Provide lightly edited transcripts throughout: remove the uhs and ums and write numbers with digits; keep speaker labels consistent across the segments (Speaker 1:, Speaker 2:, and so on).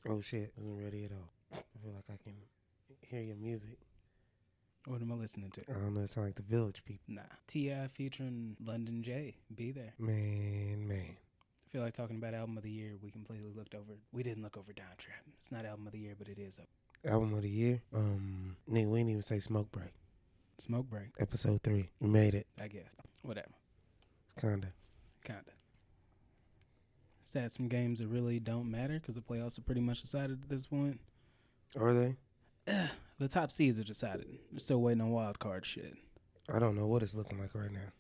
Speaker 1: Oh shit, wasn't ready at all. I feel like I can hear your music.
Speaker 2: What am I listening to?
Speaker 1: I don't know, it sounds like the Village People.
Speaker 2: Nah. T.I. featuring London J. Be there.
Speaker 1: Man.
Speaker 2: I feel like talking about album of the year. We completely looked over. We didn't look over Down Trap. It's not album of the year, but it is up.
Speaker 1: Album of the year? Nigga, we didn't even say Smoke Break.
Speaker 2: Smoke Break.
Speaker 1: Episode 3. We made it.
Speaker 2: I guess. Whatever.
Speaker 1: Kinda.
Speaker 2: Stats some games that really don't matter because the playoffs are pretty much decided at this point.
Speaker 1: Are they?
Speaker 2: The top seeds are decided. We're still waiting on wild card shit.
Speaker 1: I don't know what it's looking like right now.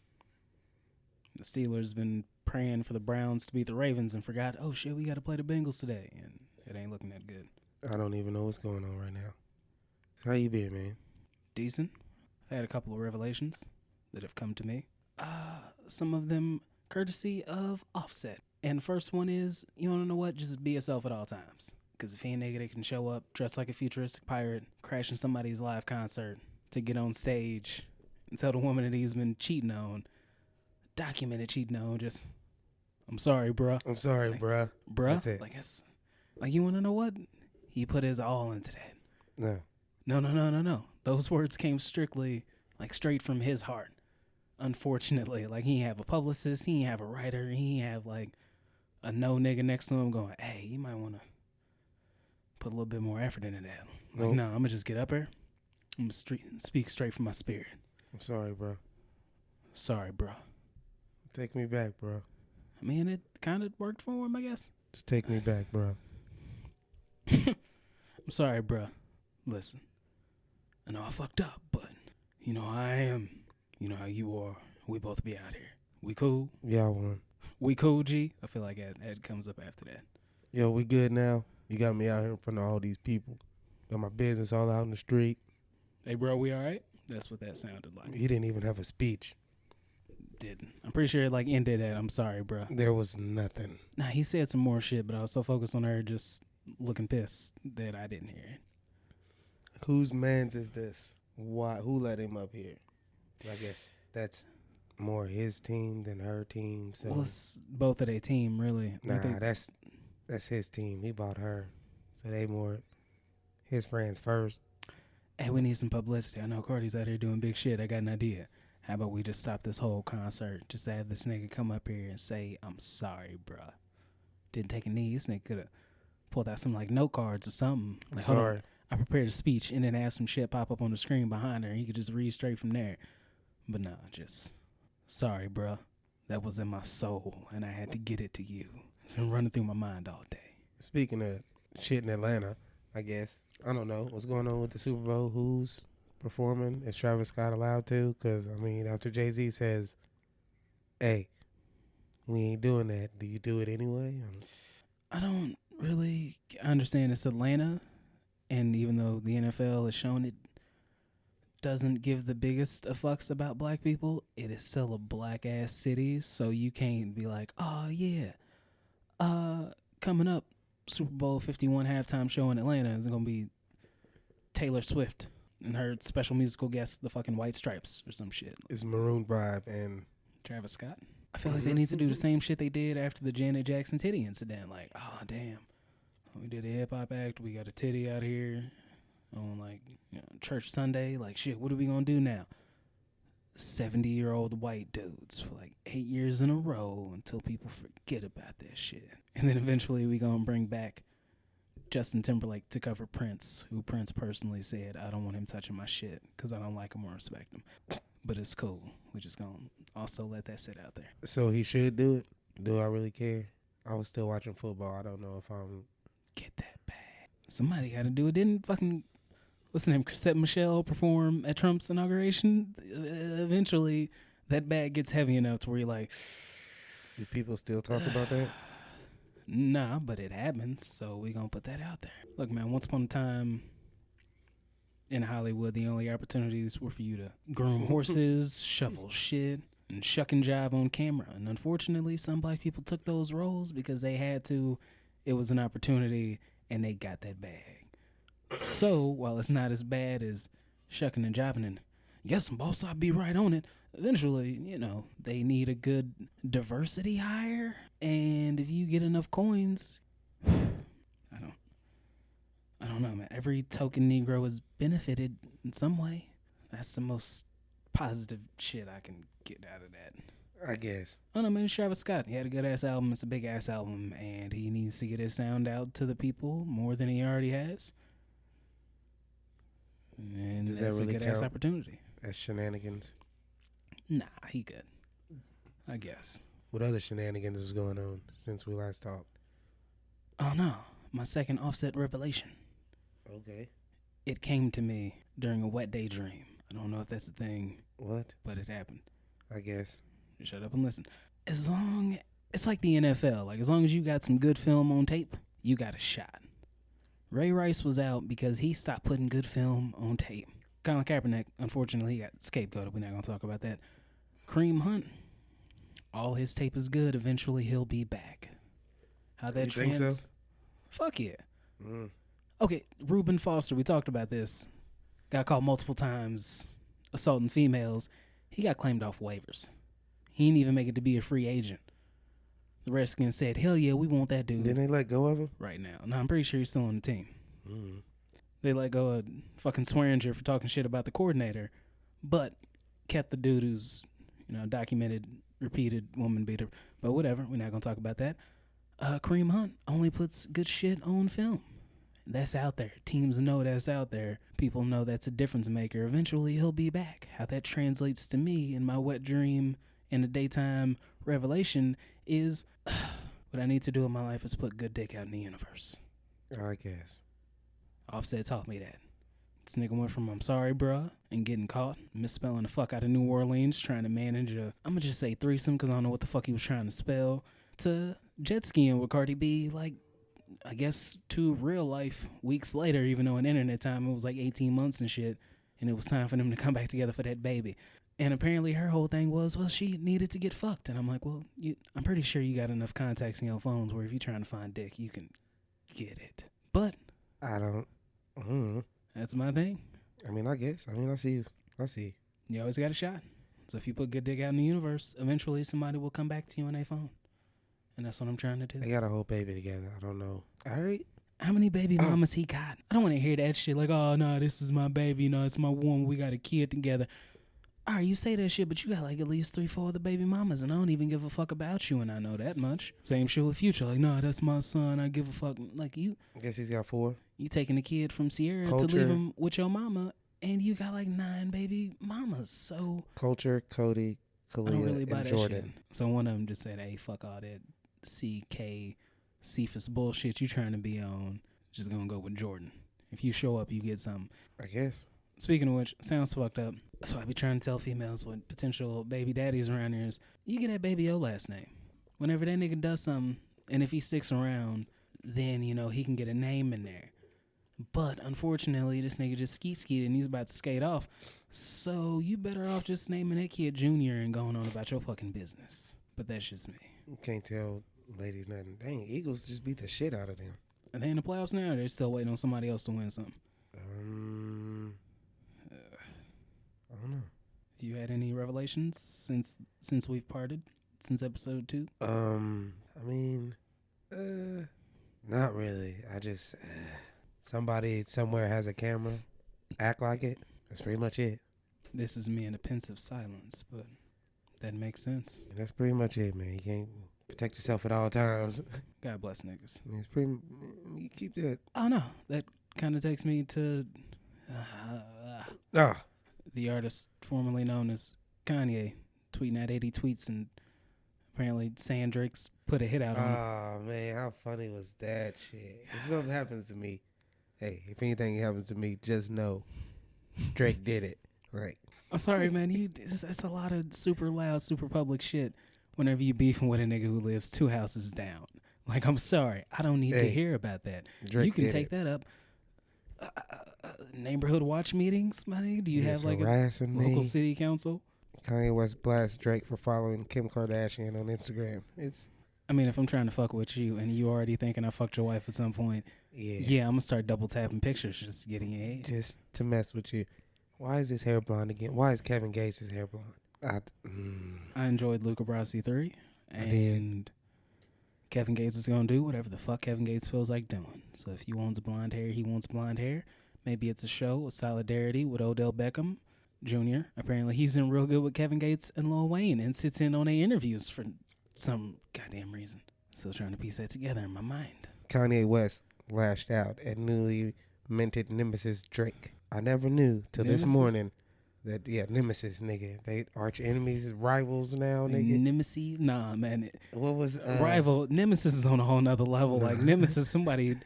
Speaker 2: The Steelers been praying for the Browns to beat the Ravens and forgot, oh shit, we got to play the Bengals today. And it ain't looking that good.
Speaker 1: I don't even know what's going on right now. How you been, man?
Speaker 2: Decent. I had a couple of revelations that have come to me. Some of them courtesy of Offset. And the first one is, you want to know what? Just be yourself at all times. Because if he a nigga that can show up dressed like a futuristic pirate, crashing somebody's live concert to get on stage and tell the woman that he's been cheating on, documented cheating on, just, I'm sorry, bruh.
Speaker 1: I'm sorry,
Speaker 2: like,
Speaker 1: bruh. That's it.
Speaker 2: Like, you want to know what? He put his all into that.
Speaker 1: No.
Speaker 2: No. Those words came strictly, straight from his heart. Unfortunately, he ain't have a publicist, he ain't have a writer, he ain't have, a no nigga next to him going, hey, you might want to put a little bit more effort into that. No, I'm going to just get up here. I'm going to speak straight from my spirit.
Speaker 1: I'm sorry, bro.
Speaker 2: Sorry, bro.
Speaker 1: Take me back, bro.
Speaker 2: I mean, it kind of worked for him, I guess.
Speaker 1: Just take me back, bro.
Speaker 2: I'm sorry, bro. Listen, I know I fucked up, but you know how I am. You know how you are. We both be out here. We cool?
Speaker 1: Yeah, I won.
Speaker 2: We cool, G? I feel like Ed comes up after that.
Speaker 1: Yo, we good now? You got me out here in front of all these people. Got my business all out in the street.
Speaker 2: Hey, bro, we all right? That's what that sounded like.
Speaker 1: He didn't even have a speech.
Speaker 2: Didn't. I'm pretty sure it ended at, I'm sorry, bro.
Speaker 1: There was nothing.
Speaker 2: Nah, he said some more shit, but I was so focused on her just looking pissed that I didn't hear it.
Speaker 1: Whose mans is this? Why? Who let him up here? I guess that's more his team than her team. So
Speaker 2: well, it's both of their team, really.
Speaker 1: Nah, that's his team. He bought her, so they more his friends first.
Speaker 2: Hey, we need some publicity. I know Cardi's out here doing big shit. I got an idea. How about we just stop this whole concert? Just have this nigga come up here and say, I'm sorry, bruh. Didn't take a knee. This nigga could have pulled out some note cards or something.
Speaker 1: I'm sorry.
Speaker 2: I prepared a speech and then have some shit pop up on the screen behind her. He could just read straight from there. But no, just sorry, bruh. That was in my soul, and I had to get it to you. It's been running through my mind all day.
Speaker 1: Speaking of shit in Atlanta, I guess, I don't know what's going on with the Super Bowl. Who's performing? Is Travis Scott allowed to? Because, after Jay-Z says, hey, we ain't doing that, do you do it anyway?
Speaker 2: I don't really understand. It's Atlanta, and even though the NFL has shown it doesn't give the biggest of fucks about black people, it is still a black-ass city, so you can't be like, oh, yeah, coming up, Super Bowl 51 halftime show in Atlanta is going to be Taylor Swift and her special musical guest, the fucking White Stripes or some shit.
Speaker 1: It's Maroon 5 and
Speaker 2: Travis Scott. I feel like they need to do the same shit they did after the Janet Jackson titty incident. Oh, damn. We did a hip-hop act. We got a titty out here on, church Sunday. Shit, what are we going to do now? 70-year-old white dudes for, 8 years in a row until people forget about that shit. And then eventually we going to bring back Justin Timberlake to cover Prince, who Prince personally said, I don't want him touching my shit because I don't like him or respect him. But it's cool. We just going to also let that sit out there.
Speaker 1: So he should do it? Do I really care? I was still watching football. I don't know if I'm...
Speaker 2: Get that bag. Somebody got to do it. Didn't fucking, what's the name, Chrisette Michele perform at Trump's inauguration? Eventually, that bag gets heavy enough to where you're like...
Speaker 1: Do people still talk about that?
Speaker 2: Nah, but it happens, so we gonna put that out there. Look, man, once upon a time in Hollywood, the only opportunities were for you to groom horses, shovel shit, and shuck and jive on camera. And unfortunately, some black people took those roles because they had to. It was an opportunity, and they got that bag. So, while it's not as bad as shucking and jiving and, yes, boss, I'll be right on it, eventually, they need a good diversity hire. And if you get enough coins, don't know, man. Every token Negro has benefited in some way. That's the most positive shit I can get out of that.
Speaker 1: I guess.
Speaker 2: Oh no, man, Travis Scott. He had a good ass album. It's a big ass album, and he needs to get his sound out to the people more than he already has. And
Speaker 1: Does that
Speaker 2: that's
Speaker 1: really
Speaker 2: a good ass
Speaker 1: count?
Speaker 2: opportunity.
Speaker 1: As shenanigans.
Speaker 2: Nah, he good. I guess.
Speaker 1: What other shenanigans was going on since we last talked?
Speaker 2: Oh no, my second Offset revelation.
Speaker 1: Okay.
Speaker 2: It came to me during a wet day dream. I don't know if that's a thing,
Speaker 1: What?
Speaker 2: but it happened.
Speaker 1: I guess.
Speaker 2: Shut up and listen. It's like the NFL. Like, as long as you got some good film on tape, you got a shot. Ray Rice was out because he stopped putting good film on tape. Colin Kaepernick, unfortunately, he got scapegoated. We're not going to talk about that. Kareem Hunt, all his tape is good. Eventually, he'll be back. How that
Speaker 1: You think so?
Speaker 2: Fuck yeah.
Speaker 1: Mm.
Speaker 2: Okay, Reuben Foster, we talked about this. Got caught multiple times assaulting females. He got claimed off waivers. He didn't even make it to be a free agent. The Redskins said, hell yeah, we want that dude.
Speaker 1: Didn't they let go of him?
Speaker 2: Right now. No, I'm pretty sure he's still on the team.
Speaker 1: Mm.
Speaker 2: They let go of fucking Swearinger for talking shit about the coordinator, but kept the dude who's, documented, repeated woman beater. But whatever, we're not going to talk about that. Kareem Hunt only puts good shit on film. That's out there. Teams know that's out there. People know that's a difference maker. Eventually, he'll be back. How that translates to me in my wet dream in the daytime revelation is what I need to do in my life is put good dick out in the universe.
Speaker 1: I guess.
Speaker 2: Offset taught me that. This nigga went from I'm sorry, bruh, and getting caught, misspelling the fuck out of New Orleans, trying to manage I'm going to just say threesome because I don't know what the fuck he was trying to spell, to jet skiing with Cardi B, like, I guess, to real life weeks later, even though in internet time it was like 18 months and shit, and it was time for them to come back together for that baby. And apparently her whole thing was, well, she needed to get fucked. And I'm like, well, I'm pretty sure you got enough contacts in your phones where if you're trying to find dick, you can get it. But
Speaker 1: I don't.
Speaker 2: that's my thing.
Speaker 1: I mean, I guess. I mean, I see you. I see.
Speaker 2: You always got a shot. So if you put good dick out in the universe, eventually somebody will come back to you on their phone. And that's what I'm trying to do.
Speaker 1: They got a whole baby together. I don't know. All right.
Speaker 2: How many baby mamas he got? I don't want to hear that shit like, oh, no, this is my baby. No, it's my woman. We got a kid together. All right, you say that shit, but you got like at least 3-4 other baby mamas, and I don't even give a fuck about you, and I know that much. Same shit with Future. Like, no, that's my son. I give a fuck. Like, you.
Speaker 1: I guess he's got 4.
Speaker 2: You taking the kid from Sierra
Speaker 1: Culture.
Speaker 2: to leave him with your mama, and you got like 9 baby mamas. So
Speaker 1: Culture, Cody,
Speaker 2: I don't
Speaker 1: Kalia,
Speaker 2: really buy
Speaker 1: and
Speaker 2: that
Speaker 1: Jordan.
Speaker 2: shit. So one of them just said, hey, fuck all that CK Cephas bullshit you trying to be on. Just gonna go with Jordan. If you show up, you get something.
Speaker 1: I guess.
Speaker 2: Speaking of which, sounds fucked up. That's why I be trying to tell females with potential baby daddies around here is, you get that baby your last name. Whenever that nigga does something, and if he sticks around, then, he can get a name in there. But, unfortunately, this nigga just skeeted and he's about to skate off. So, you better off just naming that kid Junior and going on about your fucking business. But that's just me.
Speaker 1: You can't tell ladies nothing. Dang, Eagles just beat the shit out of them.
Speaker 2: Are they in the playoffs now, or they're still waiting on somebody else to win something?
Speaker 1: I don't know.
Speaker 2: Have you had any revelations since we've parted? Since episode 2?
Speaker 1: I mean, not really. I just, somebody somewhere has a camera, act like it. That's pretty much it.
Speaker 2: This is me in a pensive silence, but that makes sense.
Speaker 1: And that's pretty much it, man. You can't protect yourself at all times.
Speaker 2: God bless niggas.
Speaker 1: I mean, it's pretty, you keep that.
Speaker 2: Oh, no. That kind of takes me to the artist formerly known as Kanye, tweeting at 80 tweets, and apparently saying Drake's put a hit out on him.
Speaker 1: Oh, man, how funny was that shit? If something happens to me, hey, if anything happens to me, just know Drake did it. Right.
Speaker 2: I'm sorry, man. It's a lot of super loud, super public shit whenever you beefing with a nigga who lives 2 houses down. Like, I'm sorry. I don't need to hear about that.
Speaker 1: Drake
Speaker 2: you can
Speaker 1: did
Speaker 2: take that up. Neighborhood watch meetings, my nigga? Do you have like a local city council?
Speaker 1: Kanye West blasts Drake for following Kim Kardashian on Instagram.
Speaker 2: I mean, if I'm trying to fuck with you and you already thinking I fucked your wife at some point, yeah, I'm gonna start double tapping pictures just getting your head.
Speaker 1: Just to mess with you. Why is his hair blonde again? Why is Kevin Gates' hair blonde?
Speaker 2: I enjoyed Luca Brasi 3 and Kevin Gates is going to do whatever the fuck Kevin Gates feels like doing. So if he wants blonde hair, he wants blonde hair. Maybe it's a show, a solidarity with Odell Beckham Jr. Apparently he's in real good with Kevin Gates and Lil Wayne and sits in on their interviews for some goddamn reason. Still trying to piece that together in my mind.
Speaker 1: Kanye West lashed out at newly minted nemesis Drake. I never knew till this morning that, nemesis, nigga. They arch enemies, rivals now, nigga.
Speaker 2: Nemesis? Nah, man.
Speaker 1: What was...
Speaker 2: rival. Nemesis is on a whole nother level. Like, nemesis, somebody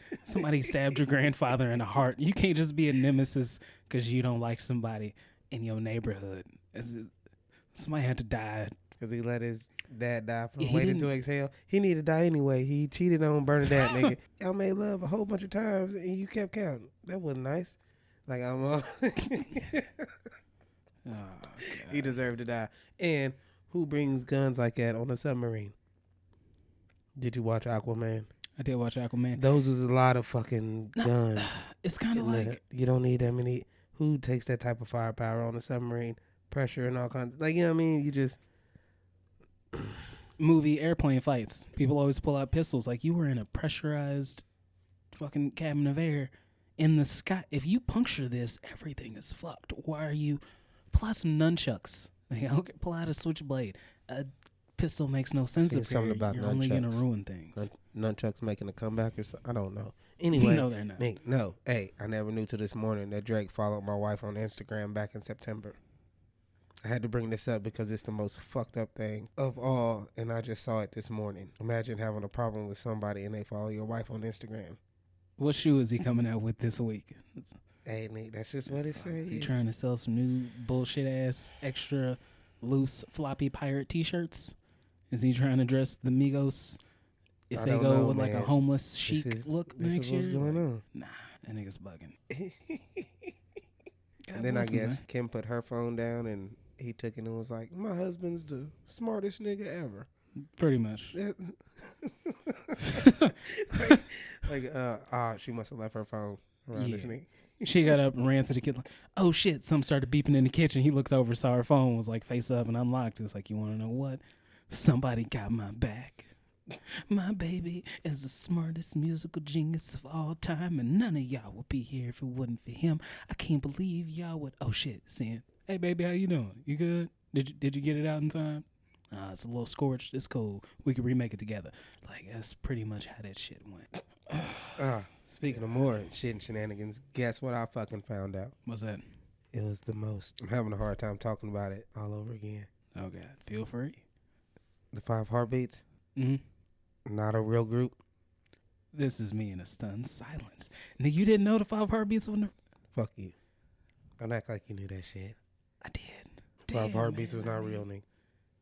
Speaker 2: stabbed your grandfather in the heart. You can't just be a nemesis because you don't like somebody in your neighborhood. Somebody had to die.
Speaker 1: Because he let his dad die from waiting to exhale. He needed to die anyway. He cheated on Bernadette, nigga. Y'all made love a whole bunch of times and you kept counting. That wasn't nice. Like, he deserved to die. And who brings guns like that on a submarine? Did you watch Aquaman?
Speaker 2: I did watch Aquaman.
Speaker 1: Those was a lot of fucking guns.
Speaker 2: It's kind of like...
Speaker 1: You don't need that many. Who takes that type of firepower on a submarine? Pressure and all kinds. Like, you know what I mean? You just...
Speaker 2: Movie airplane fights. People always pull out pistols. Like, you were in a pressurized fucking cabin of air in the sky. If you puncture this, everything is fucked. Why are you... Pull out some nunchucks. Okay, pull out a switchblade. A pistol makes no sense up
Speaker 1: something
Speaker 2: here.
Speaker 1: about
Speaker 2: You're
Speaker 1: nunchucks.
Speaker 2: only going to ruin things.
Speaker 1: Nunchucks making a comeback or something? I don't know. Anyway.
Speaker 2: No, they're not.
Speaker 1: Nick, no. Hey, I never knew till this morning that Drake followed my wife on Instagram back in September. I had to bring this up because it's the most fucked up thing of all, and I just saw it this morning. Imagine having a problem with somebody and they follow your wife on Instagram.
Speaker 2: What shoe is he coming out with this week?
Speaker 1: Hey, Nick, that's just what it says.
Speaker 2: Is he trying to sell some new bullshit-ass, extra loose, floppy pirate T-shirts? Is he trying to dress the Migos if they go with like a homeless chic look next year?
Speaker 1: This is what's going on.
Speaker 2: Nah, that nigga's bugging.
Speaker 1: And then I guess Kim put her phone down and he took it and was like, my husband's the smartest nigga ever.
Speaker 2: Pretty much.
Speaker 1: She must have left her phone around this nigga.
Speaker 2: She got up and ran to the kitchen. Like, oh shit! Something started beeping in the kitchen. He looked over, saw her phone, was like face up and unlocked. It was like, you want to know what? Somebody got my back. My baby is the smartest musical genius of all time, and none of y'all would be here if it wasn't for him. I can't believe y'all would. Oh shit! Saying, hey baby, how you doing? You good? Did you get it out in time? It's a little scorched. It's cool. We could remake it together. Like, that's pretty much how that shit went.
Speaker 1: Speaking of more shit and shenanigans, guess what I fucking found out?
Speaker 2: What's that?
Speaker 1: It was the most. I'm having a hard time talking about it all over again.
Speaker 2: Oh, God. Feel free.
Speaker 1: The 5 Heartbeats?
Speaker 2: Mm-hmm.
Speaker 1: Not a real group?
Speaker 2: This is me in a stunned silence. Nigga, you didn't know the 5 Heartbeats was...
Speaker 1: Fuck you. Don't act like you knew that shit.
Speaker 2: I did.
Speaker 1: 5 Heartbeats was not real, nigga.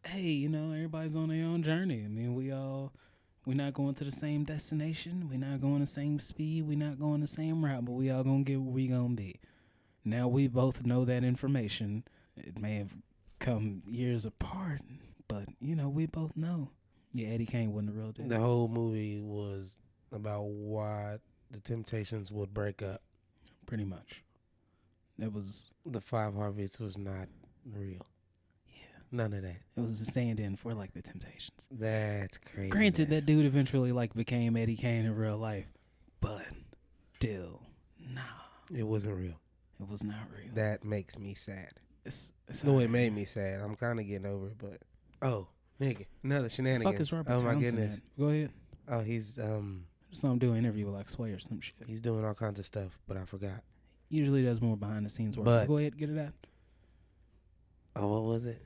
Speaker 2: Hey, you know, everybody's on their own journey. I mean, we're not going to the same destination. We're not going the same speed. We're not going the same route, but we all going to get where we going to be. Now, we both know that information. It may have come years apart, but, you know, we both know. Yeah, Eddie Kane wasn't a real dude.
Speaker 1: The whole movie was about why the Temptations would break up.
Speaker 2: Pretty much. It was...
Speaker 1: The 5 Heartbeats was not real. None of that.
Speaker 2: It was a stand-in for, like, the Temptations.
Speaker 1: That's crazy.
Speaker 2: Granted, that dude eventually, like, became Eddie Kane in real life. But still, nah.
Speaker 1: It wasn't real.
Speaker 2: It was not real.
Speaker 1: That makes me sad.
Speaker 2: It's
Speaker 1: no, it made me sad. I'm kind of getting over it, but... Oh, nigga. Another shenanigans.
Speaker 2: Fuck is Robert
Speaker 1: oh,
Speaker 2: Townsend
Speaker 1: my goodness.
Speaker 2: at? Go ahead.
Speaker 1: Oh, he's...
Speaker 2: I saw him do an interview with, like, Sway or some shit.
Speaker 1: He's doing all kinds of stuff, but I forgot.
Speaker 2: Usually does more behind-the-scenes work.
Speaker 1: But,
Speaker 2: go ahead, get it out.
Speaker 1: Oh, what was it?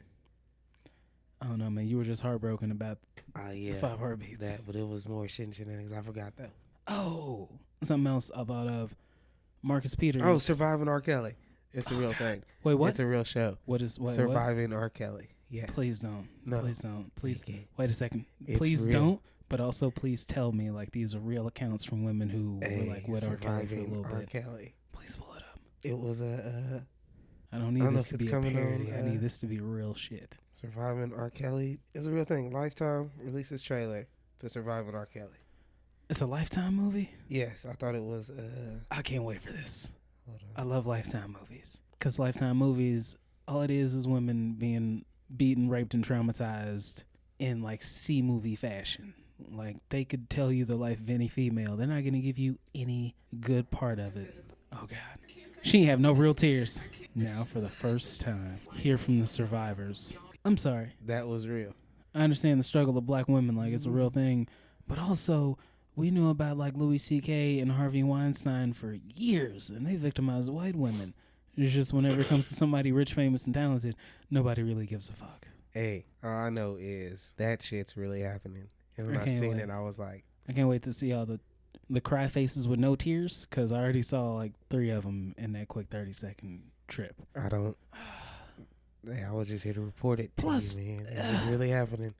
Speaker 2: I don't know, man. You were just heartbroken about
Speaker 1: the
Speaker 2: 5 Heartbeats.
Speaker 1: That, but it was more shit and shenanigans. I forgot, though.
Speaker 2: Oh, something else I thought of. Marcus Peters.
Speaker 1: Oh, Surviving R. Kelly. It's a real thing.
Speaker 2: Wait, what?
Speaker 1: It's a real show.
Speaker 2: What is what?
Speaker 1: Surviving R. Kelly. Yes.
Speaker 2: Please don't.
Speaker 1: No.
Speaker 2: Please don't. Please.
Speaker 1: Wait
Speaker 2: a second.
Speaker 1: It's
Speaker 2: please
Speaker 1: real.
Speaker 2: don't. But also, please tell me, like, these are real accounts from women who were, like, with R. Kelly for a little
Speaker 1: R.
Speaker 2: bit.
Speaker 1: Kelly.
Speaker 2: Please pull it up.
Speaker 1: It was a...
Speaker 2: I don't need this to be a parody. I need this to be real shit.
Speaker 1: Surviving R. Kelly is a real thing. Lifetime releases trailer to Surviving R. Kelly.
Speaker 2: It's a Lifetime movie?
Speaker 1: Yes, I thought it was...
Speaker 2: I can't wait for this.
Speaker 1: Hold on.
Speaker 2: I love Lifetime movies. Because Lifetime movies, all it is women being beaten, raped, and traumatized in, like, C-movie fashion. Like, they could tell you the life of any female. They're not going to give you any good part of it. Oh, God. She ain't have no real tears. Now, for the first time, hear from the survivors. I'm sorry.
Speaker 1: That was real.
Speaker 2: I understand the struggle of black women, like, it's a real thing. But also, we knew about, like, Louis C.K. and Harvey Weinstein for years, and they victimized white women. It's just whenever it comes to somebody rich, famous, and talented, nobody really gives a fuck.
Speaker 1: Hey, all I know is that shit's really happening. And when I
Speaker 2: can't
Speaker 1: seen
Speaker 2: wait.
Speaker 1: it, I was like,
Speaker 2: I can't wait to see all the cry faces with no tears, because I already saw like 3 of them in that quick 30-second trip.
Speaker 1: I don't. Hey, I was just here to report it.
Speaker 2: Plus,
Speaker 1: to you, man. It was really happening.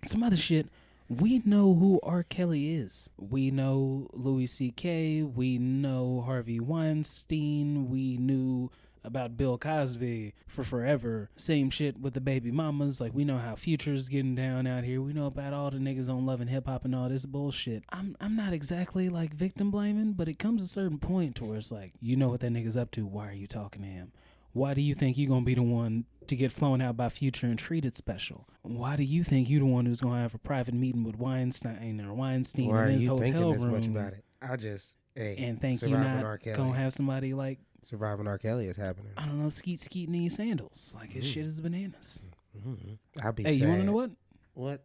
Speaker 2: Some other shit. We know who R. Kelly is. We know Louis C.K. We know Harvey Weinstein. We knew about Bill Cosby for forever. Same shit with the baby mamas. Like, we know how Future's getting down out here. We know about all the niggas on Love and Hip Hop and all this bullshit. I'm not exactly like victim blaming, but it comes a certain point to where it's like, you know what that nigga's up to. Why are you talking to him? Why do you think you're going to be the one to get flown out by Future and treated special? Why do you think you're the one who's going to have a private meeting with Weinstein or Weinstein
Speaker 1: Why
Speaker 2: in
Speaker 1: are
Speaker 2: his
Speaker 1: you
Speaker 2: hotel
Speaker 1: thinking this
Speaker 2: room?
Speaker 1: much about it? I just, hey,
Speaker 2: And think you're
Speaker 1: surviving
Speaker 2: not
Speaker 1: R. Kelly.
Speaker 2: going to have somebody like,
Speaker 1: Surviving R. Kelly is happening.
Speaker 2: I don't know, skeeting in your sandals. Like, his shit is bananas.
Speaker 1: Mm-hmm. I'll be
Speaker 2: Hey,
Speaker 1: sad.
Speaker 2: you want to know what?
Speaker 1: What?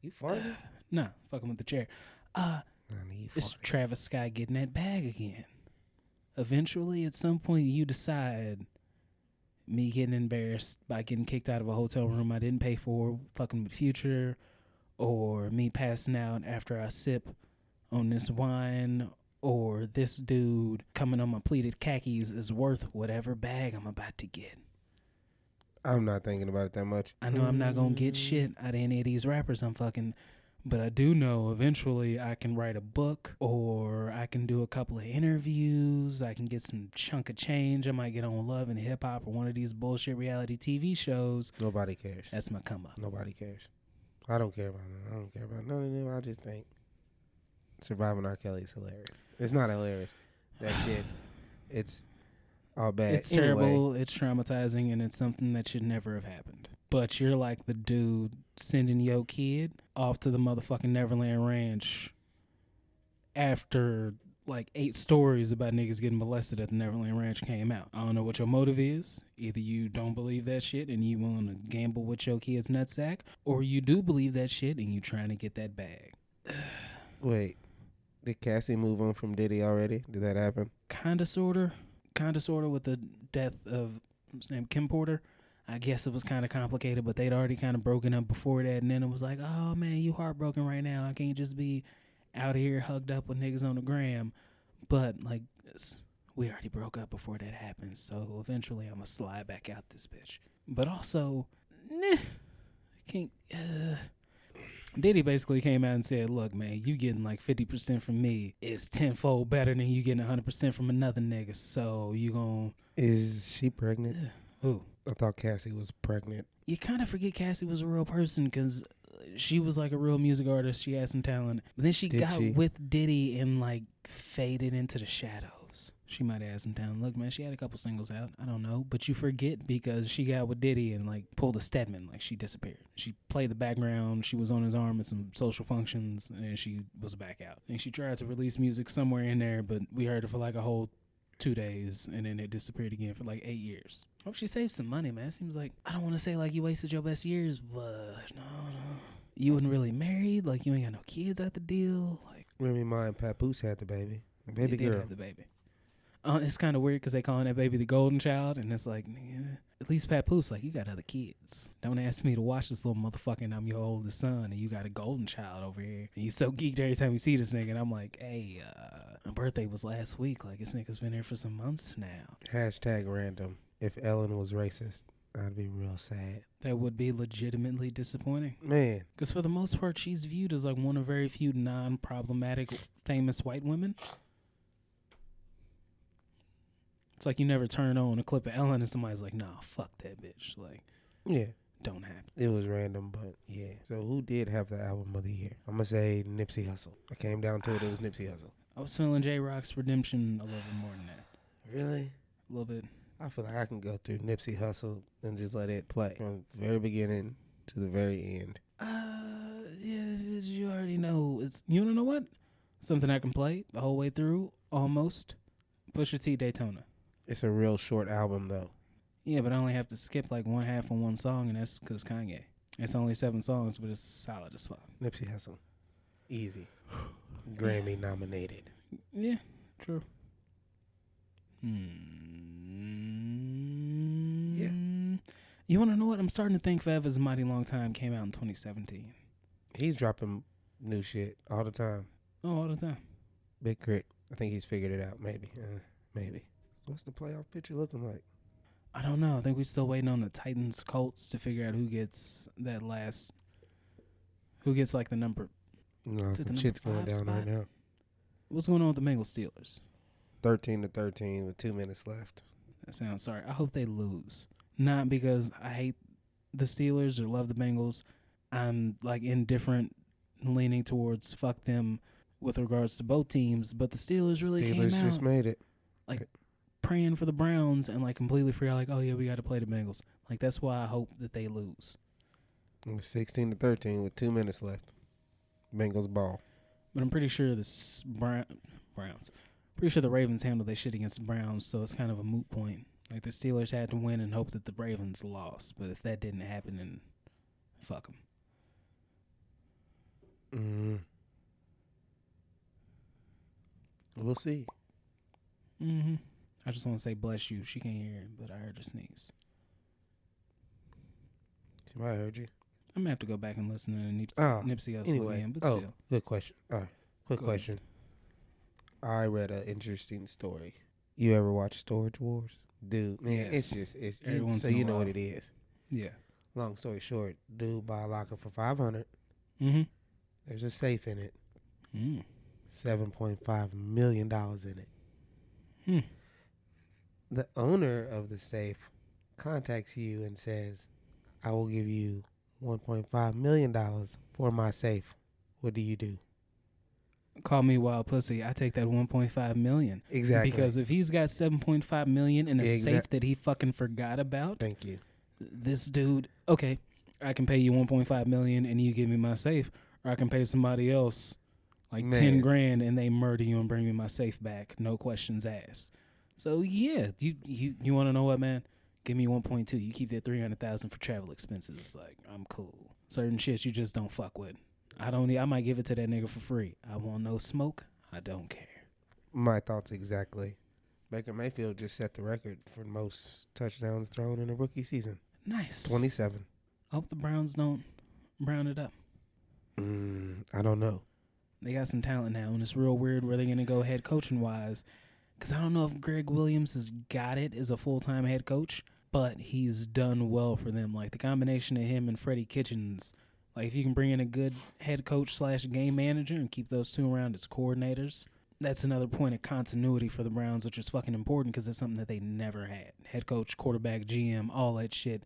Speaker 1: You farted?
Speaker 2: Nah, fucking with the chair. It's Travis Scott getting that bag again. Eventually, at some point, you decide me getting embarrassed by getting kicked out of a hotel room I didn't pay for, fucking with Future, or me passing out after I sip on this wine, or this dude coming on my pleated khakis is worth whatever bag I'm about to get.
Speaker 1: I'm not thinking about it that much.
Speaker 2: I know I'm not going to get shit out of any of these rappers I'm fucking, but I do know eventually I can write a book, or I can do a couple of interviews. I can get some chunk of change. I might get on Love and Hip Hop or one of these bullshit reality TV shows.
Speaker 1: Nobody cares.
Speaker 2: That's my come up.
Speaker 1: Nobody cares. I don't care about it. I don't care about none of them. I just think surviving R. Kelly is hilarious. It's not hilarious. That shit, it's all bad.
Speaker 2: It's terrible, it's traumatizing, and it's something that should never have happened. But you're like the dude sending your kid off to the motherfucking Neverland Ranch after like 8 stories about niggas getting molested at the Neverland Ranch came out. I don't know what your motive is. Either you don't believe that shit and you want to gamble with your kid's nutsack, or you do believe that shit and you trying to get that bag.
Speaker 1: Wait, did Cassie move on from Diddy already? Did that happen?
Speaker 2: Kinda, sorta with the death of what's his name, Kim Porter. I guess it was kind of complicated, but they'd already kind of broken up before that, and then it was like, oh man, you heartbroken right now. I can't just be out here hugged up with niggas on the gram. But like, we already broke up before that happened, so eventually I'm gonna slide back out this bitch. But also, can't. Diddy basically came out and said, look, man, you getting like 50% from me is tenfold better than you getting 100% from another nigga. So you gon'...
Speaker 1: Is she pregnant?
Speaker 2: Who?
Speaker 1: I thought Cassie was pregnant.
Speaker 2: You kind of forget Cassie was a real person because she was like a real music artist. She had some talent. But then she got with Diddy and like faded into the shadows. She might have had some talent. Look, man, she had a couple singles out. I don't know. But you forget because she got with Diddy and like pulled a Stedman. Like she disappeared. She played the background. She was on his arm at some social functions and she was back out. And she tried to release music somewhere in there, but we heard it for like a whole 2 days and then it disappeared again for like 8 years. Hope she saved some money, man. It seems like, I don't want to say like you wasted your best years, but no. You wasn't really married. Like you ain't got no kids out the deal. Like
Speaker 1: Remy Ma and Papoose had the baby. The baby
Speaker 2: they
Speaker 1: girl.
Speaker 2: did have the baby. It's kind of weird because they calling that baby the golden child, and it's like, nigga, at least Papoose, like, you got other kids. Don't ask me to watch this little motherfucker, and I'm your oldest son, and you got a golden child over here. And you so geeked every time you see this nigga, and I'm like, hey, my birthday was last week. Like, this nigga's been here for some months now.
Speaker 1: Hashtag random. If Ellen was racist, I'd be real sad.
Speaker 2: That would be legitimately disappointing.
Speaker 1: Man.
Speaker 2: Because for the most part, she's viewed as like one of very few non-problematic famous white women. It's like you never turn on a clip of Ellen and somebody's like, nah, fuck that bitch. Like,
Speaker 1: yeah,
Speaker 2: don't happen.
Speaker 1: It was random, but yeah. So who did have the album of the year? I'm going to say Nipsey Hussle. I came down to it was Nipsey Hussle.
Speaker 2: I was feeling J-Rock's Redemption a little bit more than that.
Speaker 1: Really?
Speaker 2: A little bit.
Speaker 1: I feel like I can go through Nipsey Hussle and just let it play from the very beginning to the very end.
Speaker 2: you already know. You want to know what? Something I can play the whole way through, almost. Pusha T Daytona.
Speaker 1: It's a real short album, though.
Speaker 2: Yeah, but I only have to skip like one half on one song, and that's because Kanye. It's only 7 songs, but it's solid as fuck.
Speaker 1: Nipsey Hussle. Easy. Grammy nominated.
Speaker 2: Yeah, true. Yeah. You want to know what? I'm starting to think Forever's a Mighty Long Time came out in 2017.
Speaker 1: He's dropping new shit all the time.
Speaker 2: Oh, all the time.
Speaker 1: Big Crit. I think he's figured it out. Maybe. Maybe. What's the playoff picture looking like?
Speaker 2: I don't know. I think we're still waiting on the Titans Colts to figure out who gets like the number.
Speaker 1: No, some shit's going down right now.
Speaker 2: What's going on with the Bengals Steelers?
Speaker 1: 13-13 with 2 minutes left.
Speaker 2: That sounds sorry. I hope they lose. Not because I hate the Steelers or love the Bengals. I'm like indifferent, leaning towards fuck them with regards to both teams. But the Steelers really came out.
Speaker 1: Steelers just made it.
Speaker 2: Like praying for the Browns and like completely forgot like, oh yeah, we got to play the Bengals. Like that's why I hope that they lose.
Speaker 1: It was 16-13 with 2 minutes left. Bengals ball.
Speaker 2: But I'm pretty sure Browns. Pretty sure the Ravens handled their shit against the Browns, so it's kind of a moot point. Like the Steelers had to win and hope that the Ravens lost. But if that didn't happen, then fuck them.
Speaker 1: We'll see.
Speaker 2: I just want to say bless you. She can't hear it, but I heard her sneeze.
Speaker 1: She might have heard you.
Speaker 2: I'm going to have to go back and listen to Nipsey Hussle
Speaker 1: anyway.
Speaker 2: again, but still.
Speaker 1: Good question. All right. Quick question. I read an interesting story. You ever watch Storage Wars? Dude, man,
Speaker 2: yes.
Speaker 1: it's
Speaker 2: so
Speaker 1: you know what it is.
Speaker 2: Yeah.
Speaker 1: Long story short, dude buy a locker for $500. There's a safe in it. $7.5 million in it. The owner of the safe contacts you and says, I will give you $1.5 million for my safe. What do you do?
Speaker 2: Call me wild pussy. I take that 1.5 million.
Speaker 1: Exactly.
Speaker 2: Because if he's got 7.5 million in a safe that he fucking forgot about.
Speaker 1: Thank you.
Speaker 2: This dude, okay, I can pay you 1.5 million and you give me my safe, or I can pay somebody else like 10 grand and they murder you and bring me my safe back. No questions asked. So yeah, you want to know what, man? Give me 1.2. You keep that 300,000 for travel expenses. Like, I'm cool. Certain shit you just don't fuck with. I might give it to that nigga for free. I want no smoke. I don't care.
Speaker 1: My thoughts exactly. Baker Mayfield just set the record for most touchdowns thrown in a rookie season.
Speaker 2: Nice.
Speaker 1: 27.
Speaker 2: I hope the Browns don't brown it up.
Speaker 1: I don't know.
Speaker 2: They got some talent now, and it's real weird where they're going to go head coaching wise. Because I don't know if Greg Williams has got it as a full-time head coach, but he's done well for them. Like the combination of him and Freddie Kitchens. Like, if you can bring in a good head coach / game manager and keep those two around as coordinators, that's another point of continuity for the Browns, which is fucking important because it's something that they never had. Head coach, quarterback, GM, all that shit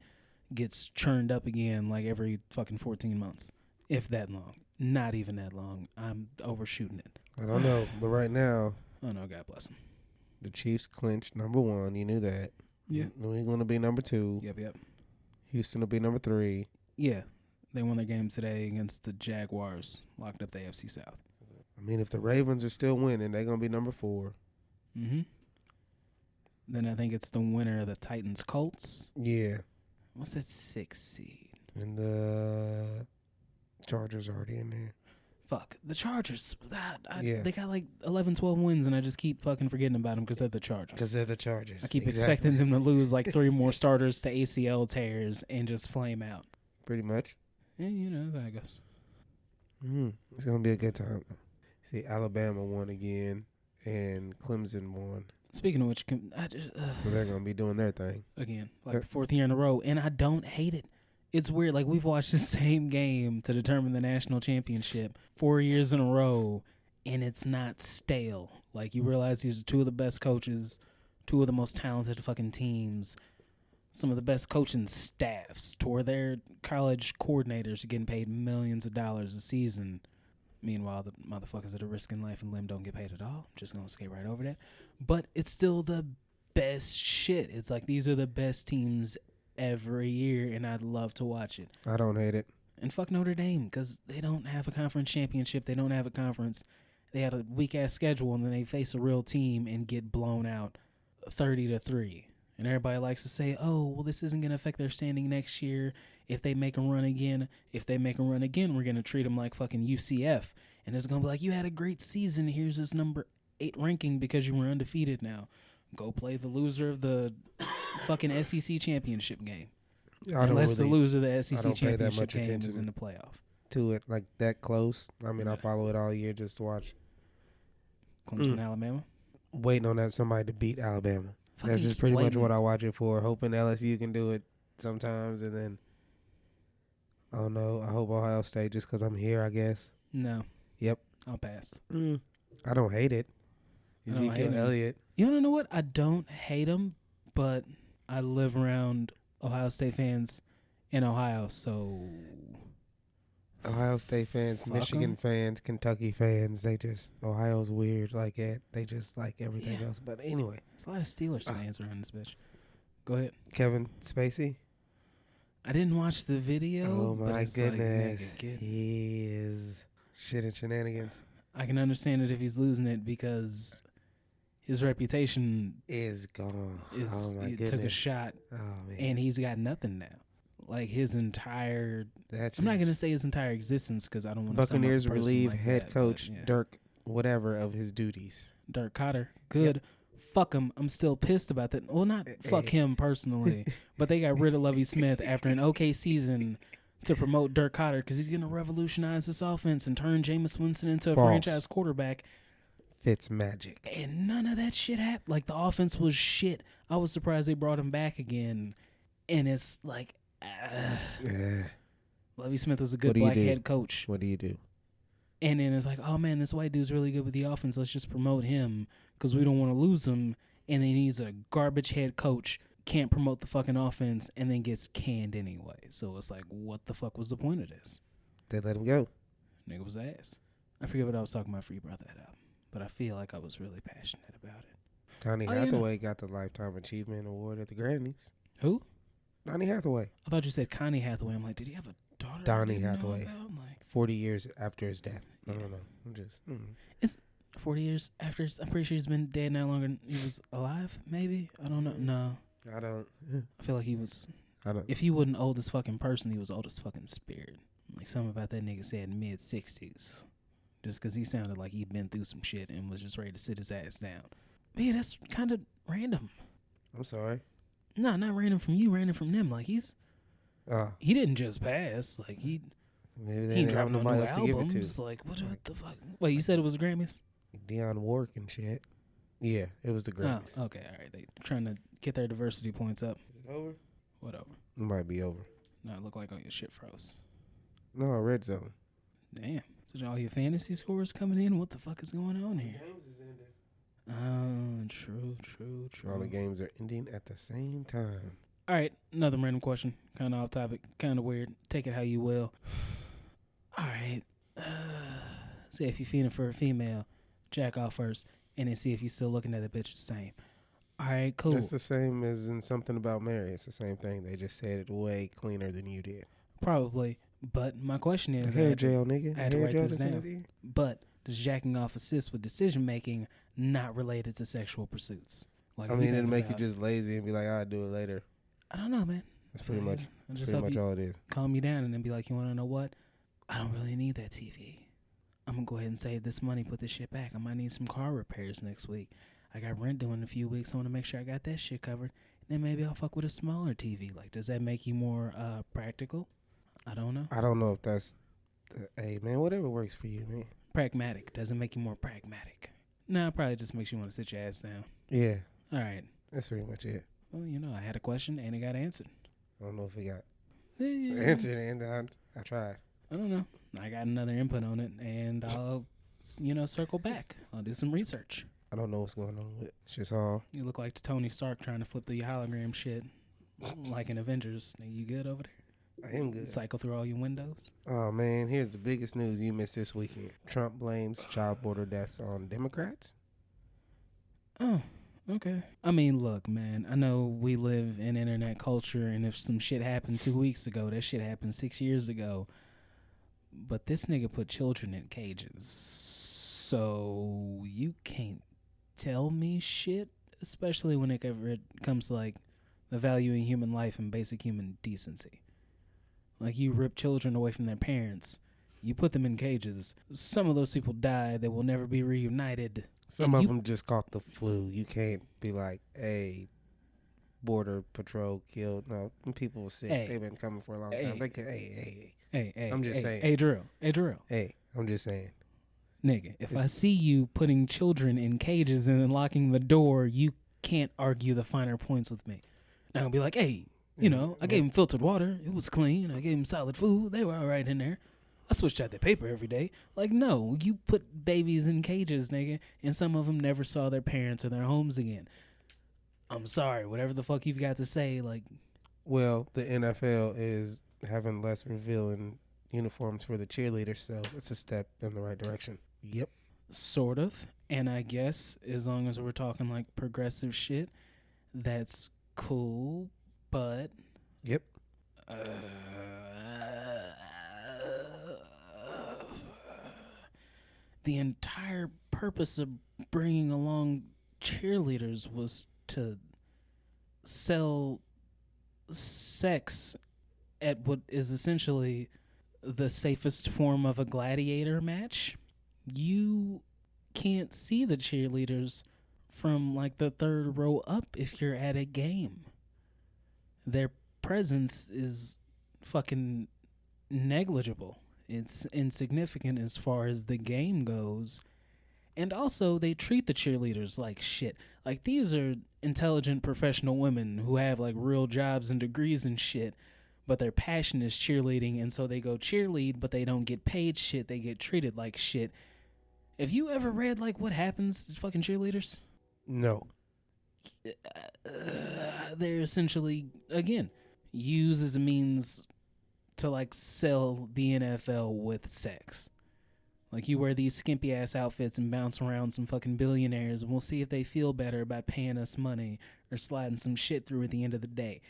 Speaker 2: gets churned up again like every fucking 14 months, if that long. Not even that long. I'm overshooting it.
Speaker 1: I don't know, but right now,
Speaker 2: oh no, God bless them.
Speaker 1: The Chiefs clinched number 1. You knew that.
Speaker 2: Yeah.
Speaker 1: New England will be number 2.
Speaker 2: Yep.
Speaker 1: Houston will be number 3.
Speaker 2: Yeah. They won their game today against the Jaguars, locked up the AFC South.
Speaker 1: I mean, if the Ravens are still winning, they're going to be number 4.
Speaker 2: Then I think it's the winner of the Titans Colts.
Speaker 1: Yeah.
Speaker 2: What's that 6 seed?
Speaker 1: And the Chargers already in there.
Speaker 2: Fuck. The Chargers.
Speaker 1: Yeah.
Speaker 2: They got like 11, 12 wins, and I just keep fucking forgetting about them because they're the Chargers.
Speaker 1: Because they're the Chargers.
Speaker 2: I keep expecting them to lose like 3 more starters to ACL tears and just flame out.
Speaker 1: Pretty much.
Speaker 2: Yeah, you know, that's how it goes.
Speaker 1: It's going to be a good time. See, Alabama won again, and Clemson won.
Speaker 2: Speaking of which,
Speaker 1: So they're going to be doing their thing.
Speaker 2: Again, like the 4th year in a row, and I don't hate it. It's weird. Like, we've watched the same game to determine the national championship 4 years in a row, and it's not stale. Like, you realize these are 2 of the best coaches, 2 of the most talented fucking teams, some of the best coaching staffs, to where their college coordinators are getting paid millions of dollars a season. Meanwhile, the motherfuckers that are risking life and limb don't get paid at all. I'm just going to skate right over that. But it's still the best shit. It's like these are the best teams every year, and I'd love to watch it.
Speaker 1: I don't hate it.
Speaker 2: And fuck Notre Dame, because they don't have a conference championship. They don't have a conference. They had a weak-ass schedule, and then they face a real team and get blown out 30-3. And everybody likes to say, oh, well, this isn't going to affect their standing next year if they make a run again. If they make a run again, we're going to treat them like fucking UCF. And it's going to be like, you had a great season. Here's this number 8 ranking because you were undefeated now. Go play the loser of the fucking SEC championship game. Unless the loser of the SEC championship game is in the playoff.
Speaker 1: To it like that close. I mean, I follow it all year just to watch.
Speaker 2: Clemson, Alabama.
Speaker 1: Waiting on that somebody to beat Alabama.
Speaker 2: Fucking
Speaker 1: That's just pretty much what I watch it for. Hoping LSU can do it sometimes, and then I don't know. I hope Ohio State just because I'm here. I guess.
Speaker 2: No.
Speaker 1: Yep.
Speaker 2: I'll pass.
Speaker 1: I don't hate it. Ezekiel Elliott.
Speaker 2: You want to know what? I don't hate him, but I live around Ohio State fans in Ohio, so
Speaker 1: Ohio State fans, Michigan fans, Kentucky fans, Ohio's weird like that. They just like everything else. But anyway.
Speaker 2: There's a lot of Steelers fans around this bitch. Go ahead.
Speaker 1: Kevin Spacey?
Speaker 2: I didn't watch the video.
Speaker 1: Oh, my goodness.
Speaker 2: Like, nigga,
Speaker 1: he is shit and shenanigans.
Speaker 2: I can understand it if he's losing it because his reputation
Speaker 1: is gone. Oh, my goodness.
Speaker 2: Took a shot.
Speaker 1: Oh, man.
Speaker 2: And he's got nothing now. Like his entire, I'm not going to say his entire existence because I don't want to.
Speaker 1: Buccaneers relieve head coach Dirk whatever of his duties.
Speaker 2: Dirk Cotter. Good. Yep. Fuck him. I'm still pissed about that. Well, not fuck him personally, but they got rid of Lovie Smith after an okay season to promote Dirk Cotter because he's going to revolutionize this offense and turn Jameis Winston into a franchise quarterback.
Speaker 1: Fitz magic.
Speaker 2: And none of that shit happened. Like the offense was shit. I was surprised they brought him back again. And it's like, Lovie Smith was a good black head coach.
Speaker 1: What do you do?
Speaker 2: And then it's like, oh man, this white dude's really good with the offense. Let's just promote him because we don't want to lose him. And then he's a garbage head coach, can't promote the fucking offense, and then gets canned anyway. So it's like, what the fuck was the point of this?
Speaker 1: They let him go.
Speaker 2: Nigga was ass. I forget what I was talking about before you brought that up, but I feel like I was really passionate about it.
Speaker 1: Donnie Hathaway got the Lifetime Achievement Award at the Grammys.
Speaker 2: Who? Donnie
Speaker 1: Hathaway.
Speaker 2: I thought you said Connie Hathaway. I'm like, did he have a daughter?
Speaker 1: Donnie Hathaway. Like, 40 years after his death. I don't know. I'm just.
Speaker 2: It's 40 years after. I'm pretty sure he's been dead now longer than he was alive. Maybe I don't know. No,
Speaker 1: I don't.
Speaker 2: I feel like he was.
Speaker 1: I don't.
Speaker 2: If he wasn't oldest fucking person, he was oldest fucking spirit. Like something about that nigga said mid-60s, just because he sounded like he'd been through some shit and was just ready to sit his ass down. But yeah, that's kind of random.
Speaker 1: I'm sorry.
Speaker 2: No, not random from you, random from them. Like he didn't just pass. Like he ain't dropping no new albums. Like what the fuck? Wait, you said it was the Grammys?
Speaker 1: Dionne Warwick and shit. Yeah, it was the Grammys.
Speaker 2: Oh, okay, all right. They trying to get their diversity points up.
Speaker 1: Is it over?
Speaker 2: Whatever.
Speaker 1: It might be over.
Speaker 2: No, it looked like all your shit froze.
Speaker 1: No, red zone.
Speaker 2: Damn. So all your fantasy scores coming in? What the fuck is going on here?
Speaker 1: Games is ending.
Speaker 2: True.
Speaker 1: All the games are ending at the same time.
Speaker 2: All right, another random question. Kind of off topic, kind of weird. Take it how you will. All right. Say if you're feeling for a female, jack off first, and then see if you're still looking at the bitch the same. All right, cool.
Speaker 1: That's the same as in Something About Mary. It's the same thing. They just said it way cleaner than you did.
Speaker 2: Probably. But my question is...
Speaker 1: hair gel, nigga.
Speaker 2: I had to write this down. But does jacking off assist with decision-making not related to sexual pursuits? Like,
Speaker 1: I mean, it'll make you just lazy and be like, I'll do it later.
Speaker 2: I don't know, man.
Speaker 1: That's pretty much all it is.
Speaker 2: Calm you down and then be like, you want to know what? I don't really need that TV. I'm going to go ahead and save this money, put this shit back. I might need some car repairs next week. I got rent due in a few weeks. I want to make sure I got that shit covered. And then maybe I'll fuck with a smaller TV. Like, does that make you more practical? I don't know.
Speaker 1: I don't know if that's... hey, man, whatever works for you, man.
Speaker 2: Pragmatic. Does it make you more pragmatic? No, it probably just makes you want to sit your ass down.
Speaker 1: Yeah.
Speaker 2: All right.
Speaker 1: That's pretty much it.
Speaker 2: Well, I had a question and it got answered.
Speaker 1: I don't know if it got answered, and I tried.
Speaker 2: I don't know. I got another input on it, and I'll, circle back. I'll do some research.
Speaker 1: I don't know what's going on with it. It's just all...
Speaker 2: You look like Tony Stark trying to flip through your hologram shit like in Avengers. You good over there?
Speaker 1: I am good.
Speaker 2: Cycle through all your windows?
Speaker 1: Oh, man, here's the biggest news you missed this weekend. Trump blames child border deaths on Democrats.
Speaker 2: Oh, okay. I mean, look, man, I know we live in internet culture, and if some shit happened 2 weeks ago, that shit happened 6 years ago. But this nigga put children in cages. So you can't tell me shit, especially whenever it comes to like the valuing human life and basic human decency. Like you rip children away from their parents, you put them in cages. Some of those people die. They will never be reunited.
Speaker 1: Some of them just caught the flu. You can't be like, hey, Border Patrol killed. No, people were sick. They've been coming for a long time. They could, hey. I'm just saying.
Speaker 2: Hey, Jerral.
Speaker 1: Hey, I'm just saying.
Speaker 2: Nigga, if I see you putting children in cages and then locking the door, you can't argue the finer points with me. And I'll be like, hey, you know, I gave them filtered water. It was clean. I gave them solid food. They were all right in there. I switched out their paper every day. Like, no, you put babies in cages, nigga, and some of them never saw their parents or their homes again. I'm sorry, whatever the fuck you've got to say, like.
Speaker 1: Well, the NFL is having less revealing uniforms for the cheerleaders, so it's a step in the right direction. Yep.
Speaker 2: Sort of. And I guess as long as we're talking like progressive shit, that's cool, but.
Speaker 1: Yep.
Speaker 2: The entire purpose of bringing along cheerleaders was to sell sex at what is essentially the safest form of a gladiator match. You can't see the cheerleaders from like the third row up if you're at a game. Their presence is fucking negligible. It's insignificant as far as the game goes. And also, they treat the cheerleaders like shit. Like, these are intelligent professional women who have, like, real jobs and degrees and shit, but their passion is cheerleading, and so they go cheerlead, but they don't get paid shit. They get treated like shit. Have you ever read, like, what happens to fucking cheerleaders?
Speaker 1: No.
Speaker 2: They're essentially, again, used as a means to, like, sell the NFL with sex. Like, you wear these skimpy ass outfits and bounce around some fucking billionaires, and we'll see if they feel better about paying us money or sliding some shit through at the end of the day.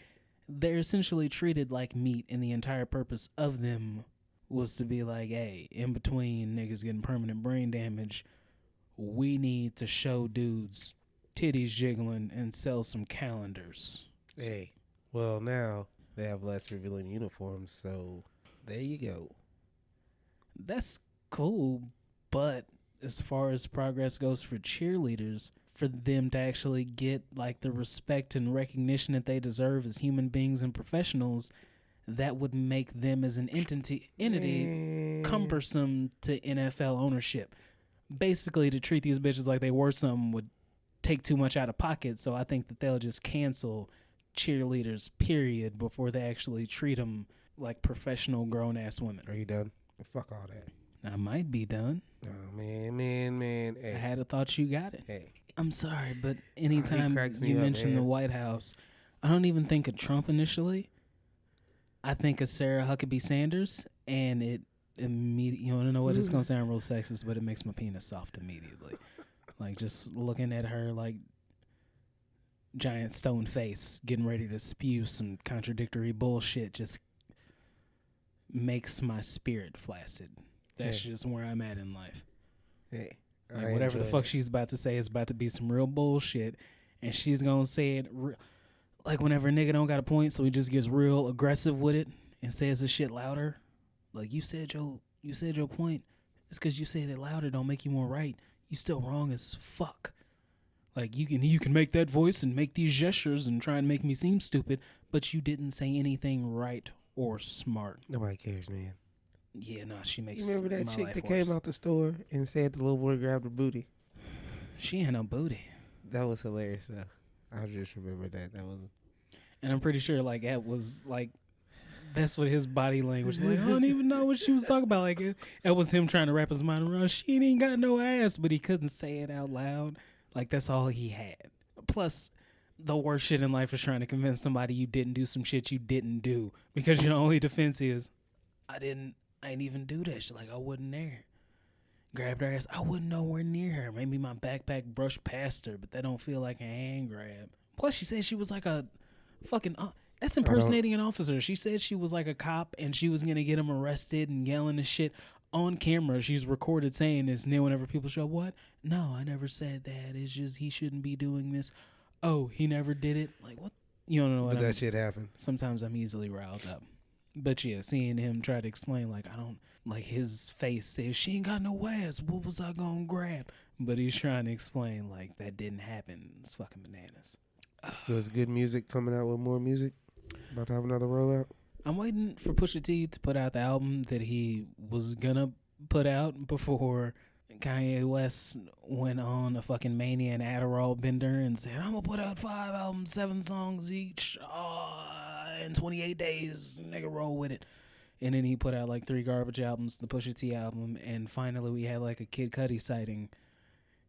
Speaker 2: They're essentially treated like meat, and the entire purpose of them was to be like, hey, in between niggas getting permanent brain damage, we need to show dudes titties jiggling and sell some calendars.
Speaker 1: Hey, well, now they have less revealing uniforms, so there you go.
Speaker 2: That's cool, but as far as progress goes for cheerleaders, for them to actually get like the respect and recognition that they deserve as human beings and professionals, that would make them as an entity cumbersome to NFL ownership. Basically, to treat these bitches like they were something would take too much out of pocket, so I think that they'll just cancel cheerleaders, period, before they actually treat them like professional grown-ass women.
Speaker 1: Are you done? Fuck all that.
Speaker 2: I might be done.
Speaker 1: Oh, man. Hey.
Speaker 2: I had a thought you got it.
Speaker 1: Hey.
Speaker 2: I'm sorry, but anytime you mention the White House, I don't even think of Trump initially. I think of Sarah Huckabee Sanders, and it immediately, you want to know what? It's going to sound real sexist, but it makes my penis soft immediately. Like, just looking at her, like, giant stone face, getting ready to spew some contradictory bullshit, just makes my spirit flaccid. That's just where I'm at in life.
Speaker 1: Hey,
Speaker 2: like whatever the fuck she's about to say is about to be some real bullshit, and she's gonna say it like whenever a nigga don't got a point, so he just gets real aggressive with it and says the shit louder. Like, you said your point. It's because you said it louder don't make you more right. You still wrong as fuck. Like, you can make that voice and make these gestures and try and make me seem stupid, but you didn't say anything right or smart.
Speaker 1: Nobody cares, man.
Speaker 2: Yeah, no, she makes.
Speaker 1: You remember that chick that came out the store and said the little boy grabbed her booty?
Speaker 2: She ain't no booty.
Speaker 1: That was hilarious, though. I just remember that. That was.
Speaker 2: And I'm pretty sure, like, that was like, that's what his body language. Like, I don't even know what she was talking about. Like, it was him trying to wrap his mind around. She ain't got no ass, but he couldn't say it out loud. Like, that's all he had. Plus, the worst shit in life is trying to convince somebody you didn't do some shit you didn't do, because your only defense is, I ain't even do that shit. Like, I wasn't there. Grabbed her ass. I wasn't nowhere near her. Maybe my backpack brushed past her, but that don't feel like a hand grab. Plus, she said she was like a fucking That's impersonating an officer. She said she was like a cop and she was gonna get him arrested and yelling and shit on camera. She's recorded saying this. And then whenever people show, what? No, I never said that. It's just he shouldn't be doing this. Oh, he never did it. Like what? You don't know what?
Speaker 1: But that shit happened.
Speaker 2: Sometimes I'm easily riled up. But yeah, seeing him try to explain, like, I don't, like, his face says, she ain't got no ass. What was I gonna grab? But he's trying to explain, like, that didn't happen. It's fucking bananas.
Speaker 1: So it's good music coming out with more music? About to have another rollout?
Speaker 2: I'm waiting for Pusha T to put out the album that he was gonna put out before Kanye West went on a fucking mania and Adderall bender and said, I'm gonna put out 5 albums, 7 songs each, in 28 days. Nigga, roll with it. And then he put out like 3 garbage albums, the Pusha T album, and finally we had like a Kid Cudi sighting.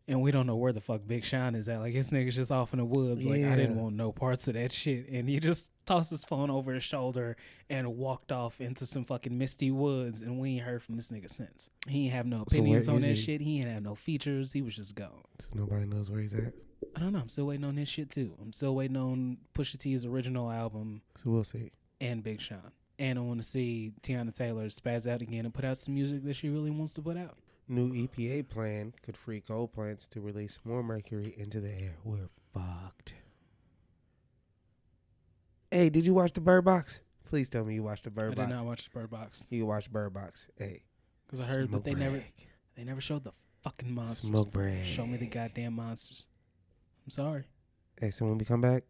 Speaker 2: And we don't know where the fuck Big Sean is at. Like, his nigga's just off in the woods. Like, I didn't want no parts of that shit. And he just tossed his phone over his shoulder and walked off into some fucking misty woods. And we ain't heard from this nigga since. He ain't have no opinions on that shit. He ain't have no features. He was just gone.
Speaker 1: So nobody knows where he's at?
Speaker 2: I don't know. I'm still waiting on his shit, too. I'm still waiting on Pusha T's original album.
Speaker 1: So we'll see.
Speaker 2: And Big Sean. And I want to see Tiana Taylor spaz out again and put out some music that she really wants to put out.
Speaker 1: New EPA plan could free coal plants to release more mercury into the air. We're fucked. Hey, did you watch the Bird Box? Please tell me you watched the Bird Box.
Speaker 2: I did not watch the Bird Box.
Speaker 1: You watched Bird Box. Hey.
Speaker 2: Because I heard that they never showed the fucking monsters.
Speaker 1: Smoke break.
Speaker 2: Show me the goddamn monsters. I'm sorry.
Speaker 1: Hey, so when we come back,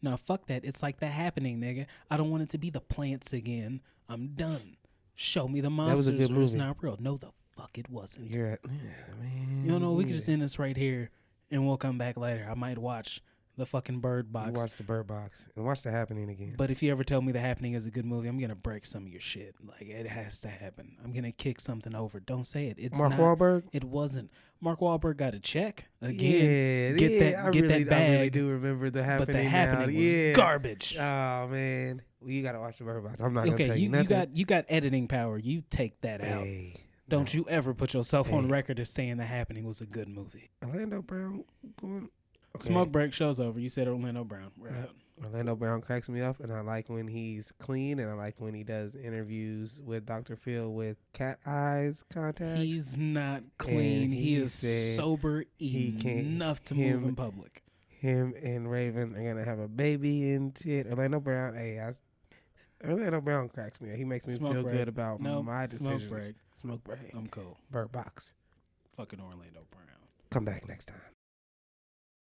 Speaker 2: No, fuck that. It's like that happening, nigga. I don't want it to be the plants again. I'm done. Show me the monsters.
Speaker 1: That was a good movie.
Speaker 2: It's not real. No, the fuck it wasn't.
Speaker 1: You're at, man.
Speaker 2: You know, we could just end this right here, and we'll come back later. I might watch the fucking Bird Box.
Speaker 1: You watch the Bird Box and watch The Happening again.
Speaker 2: But if you ever tell me The Happening is a good movie, I'm gonna break some of your shit. Like, it has to happen. I'm gonna kick something over. Don't say it. It's
Speaker 1: Mark
Speaker 2: not,
Speaker 1: Wahlberg.
Speaker 2: It wasn't. Mark Wahlberg got a check
Speaker 1: Yeah,
Speaker 2: again. Get that bag.
Speaker 1: I really do remember The Happening.
Speaker 2: But The Happening was garbage.
Speaker 1: Oh man, well, you gotta watch the Bird Box. I'm not gonna tell you nothing.
Speaker 2: You got editing power. You take that out. Don't you ever put yourself on record as saying The Happening was a good movie.
Speaker 1: Orlando Brown going. Okay.
Speaker 2: Smoke break, show's over. You said Orlando Brown. We're out.
Speaker 1: Orlando Brown cracks me up, and I like when he's clean, and I like when he does interviews with Dr. Phil with cat eyes contacts.
Speaker 2: He's not clean. He is sober enough to move in public.
Speaker 1: Him and Raven are gonna have a baby and shit. Orlando Brown, Orlando Brown cracks me up. He makes me feel good about my decisions. Smoke break.
Speaker 2: I'm cool.
Speaker 1: Bird Box.
Speaker 2: Fucking Orlando Brown.
Speaker 1: Come back next time.